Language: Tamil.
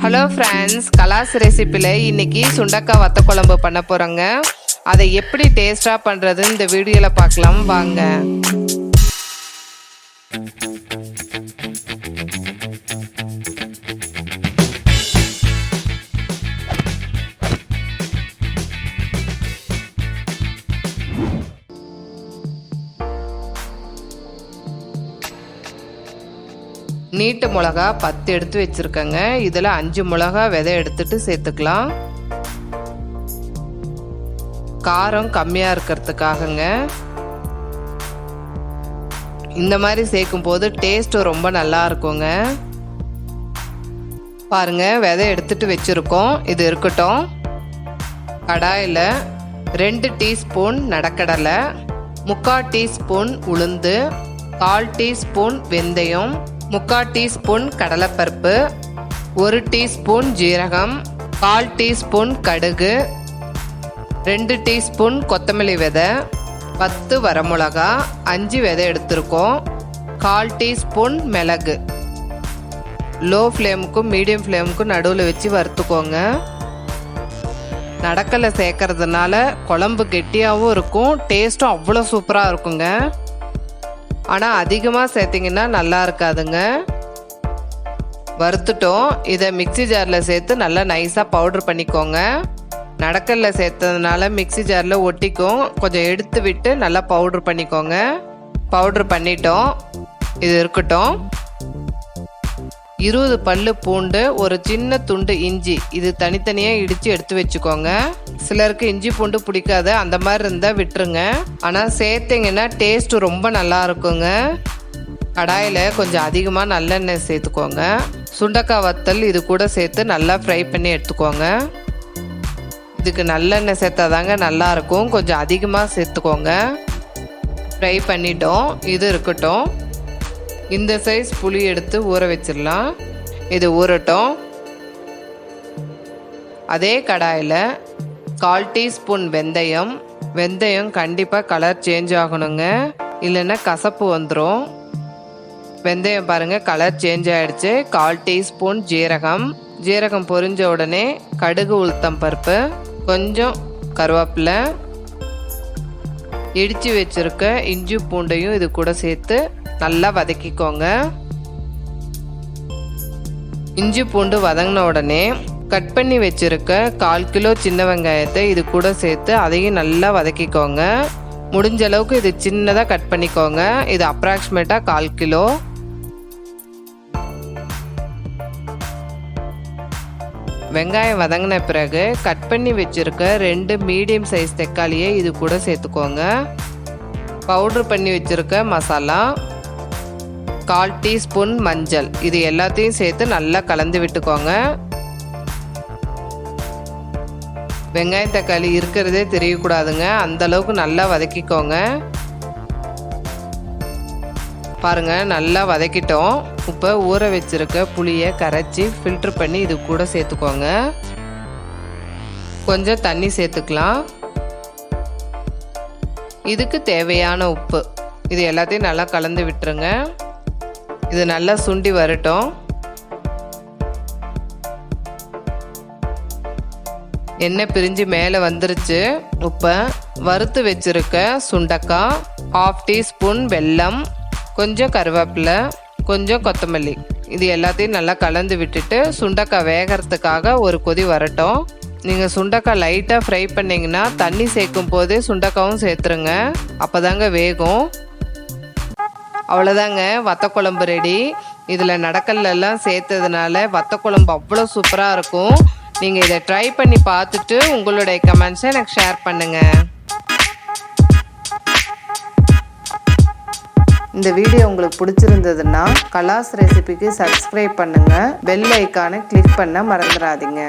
ஹலோ ஃப்ரெண்ட்ஸ், கலாஸ் ரெசிப்பியில் இன்னைக்கு சுண்டக்காய் வத்த குழம்பு பண்ண போகிறோங்க. அதை எப்படி டேஸ்ட்டாக பண்ணுறதுன்னு இந்த வீடியோவில் பார்க்கலாம் வாங்க. நீட்டு மிளகா 10 எடுத்து வச்சுருக்கேங்க. இதில் 5 மிளகா விதை எடுத்துட்டு சேர்த்துக்கலாம். காரம் கம்மியாக இருக்கிறதுக்காகங்க. இந்த மாதிரி சேர்க்கும் போது டேஸ்ட் ரொம்ப நல்லா இருக்குங்க. பாருங்க, விதை எடுத்துட்டு வச்சுருக்கோம். இது இருக்கட்டும். கடாயில் 2 டீஸ்பூன் நடக்கடலை, 3/4 டீஸ்பூன் உளுந்து, 1/4 டீஸ்பூன் வெந்தயம், 3/4 டீஸ்பூன் கடலைப்பருப்பு, 1 டீஸ்பூன் ஜீரகம், 1/4 டீஸ்பூன் கடுகு, 2 டீஸ்பூன் கொத்தமல்லி விதை, 10 வரமிளகா, 5 விதை எடுத்திருக்கோம், 1/4 டீஸ்பூன் மிளகு. லோ ஃப்ளேமுக்கும் மீடியம் ஃப்ளேமுக்கும் நடுவில் வச்சு வறுத்துக்கோங்க. நடக்கலை சேர்க்கறதுனால குழம்பு கெட்டியாகவும் இருக்கும், டேஸ்ட்டும் அவ்வளோ சூப்பராக இருக்குங்க. ஆனால் அதிகமாக சேர்த்திங்கன்னா நல்லா இருக்காதுங்க. வறுத்துட்டோம். இதை மிக்சி ஜாரில் சேர்த்து நல்லா நைஸாக பவுட்ரு பண்ணிக்கோங்க. நடக்கல்ல சேர்த்ததுனால மிக்சி ஜாரில் ஒட்டிக்கும். கொஞ்சம் எடுத்து விட்டு நல்லா பவுட்ரு பண்ணிக்கோங்க. பவுட்ரு பண்ணிட்டோம். இது இருக்கட்டும். 20 பல்லு பூண்டு, ஒரு சின்ன துண்டு இஞ்சி, இது தனித்தனியாக இடித்து எடுத்து வச்சுக்கோங்க. சிலருக்கு இஞ்சி பூண்டு பிடிக்காது, அந்த மாதிரி இருந்தால் விட்டுருங்க. ஆனால் சேர்த்திங்கன்னா டேஸ்ட்டு ரொம்ப நல்லா இருக்குங்க. கடாயில் கொஞ்சம் அதிகமாக நல்லெண்ணெய் சேர்த்துக்கோங்க. சுண்டக்காய் வத்தல் இது கூட சேர்த்து நல்லா ஃப்ரை பண்ணி எடுத்துக்கோங்க. இதுக்கு நல்லெண்ணெய் சேர்த்தாதாங்க நல்லாயிருக்கும். கொஞ்சம் அதிகமாக சேர்த்துக்கோங்க. ஃப்ரை பண்ணிட்டோம். இது இருக்கட்டும். இந்த சைஸ் புளி எடுத்து ஊற வச்சிடலாம். இது ஊறட்டும். அதே கடாயில் 1/4 டீஸ்பூன் வெந்தயம். வெந்தயம் கண்டிப்பாக கலர் சேஞ்ச் ஆகணுங்க, இல்லைன்னா கசப்பு வந்துடும். வெந்தயம் பாருங்கள் கலர் சேஞ்ச் ஆகிடுச்சு. 1/4 டீஸ்பூன் ஜீரகம். ஜீரகம் பொரிஞ்ச உடனே கடுகு, உளுத்தம் பருப்பு, கொஞ்சம் கருவேப்பிலை, இடித்து வச்சுருக்க இஞ்சி பூண்டையும் இது கூட சேர்த்து நல்லா வதக்கிக்கோங்க. இஞ்சி பூண்டு வதங்கின உடனே கட் பண்ணி வச்சிருக்க 1/4 கிலோ சின்ன வெங்காயத்தை இது கூட சேர்த்து அதையும் நல்லா வதக்கிக்கோங்க. முடிஞ்ச அளவுக்கு இது சின்னதாக கட் பண்ணிக்கோங்க. இது அப்ராக்சிமேட்டாக 1/4 கிலோ. வெங்காயம் வதங்கின பிறகு கட் பண்ணி வச்சிருக்க 2 மீடியம் சைஸ் தக்காளியை இது கூட சேர்த்துக்கோங்க. பவுட்ரு பண்ணி வச்சிருக்க மசாலா, 1/4 டீஸ்பூன் மஞ்சள், இது எல்லாத்தையும் சேர்த்து நல்லா கலந்து விட்டுக்கோங்க. வெங்காயம் தக்காளி இருக்கிறதே தெரியக்கூடாதுங்க, அந்த அளவுக்கு நல்லா வதக்கிக்கோங்க. பாருங்க, நல்லா வதக்கிட்டோம். இப்போ ஊற வச்சிருக்க புளியை கரைச்சி ஃபில்ட்ரு பண்ணி இது கூட சேர்த்துக்கோங்க. கொஞ்சம் தண்ணி சேர்த்துக்கலாம். இதுக்கு தேவையான உப்பு. இது எல்லாத்தையும் நல்லா கலந்து விட்டுருங்க. இது நல்லா சுண்டி வரட்டும். எண்ணெய் பிரிஞ்சு மேலே வந்துருச்சு. இப்போ வறுத்து வச்சிருக்க சுண்டக்காய், 1/2 டீஸ்பூன் வெல்லம், கொஞ்சம் கருவேப்பிலை, கொஞ்சம் கொத்தமல்லி, இது எல்லாத்தையும் நல்லா கலந்து விட்டுட்டு சுண்டக்காய் வேகிறதுக்காக ஒரு கொதி வரட்டும். நீங்கள் சுண்டக்காய் லைட்டாக ஃப்ரை பண்ணிங்கன்னா தண்ணி சேர்க்கும் போதே சுண்டக்காவும் சேர்த்துருங்க, அப்போ தாங்க வேகும். அவ்வளோதாங்க, வத்த குழம்பு ரெடி. இதில் நடக்கல்லாம் சேர்த்ததுனால வத்த குழம்பு அவ்வளோ சூப்பராக இருக்கும். நீங்கள் இதை ட்ரை பண்ணி பார்த்துட்டு உங்களுடைய கமெண்ட்ஸை எனக்கு ஷேர் பண்ணுங்கள். இந்த வீடியோ உங்களுக்கு பிடிச்சிருந்ததுன்னா கலாஸ் ரெசிபிக்கு சப்ஸ்கிரைப் பண்ணுங்கள். பெல் ஐக்கானை கிளிக் பண்ண மறந்துடாதீங்க.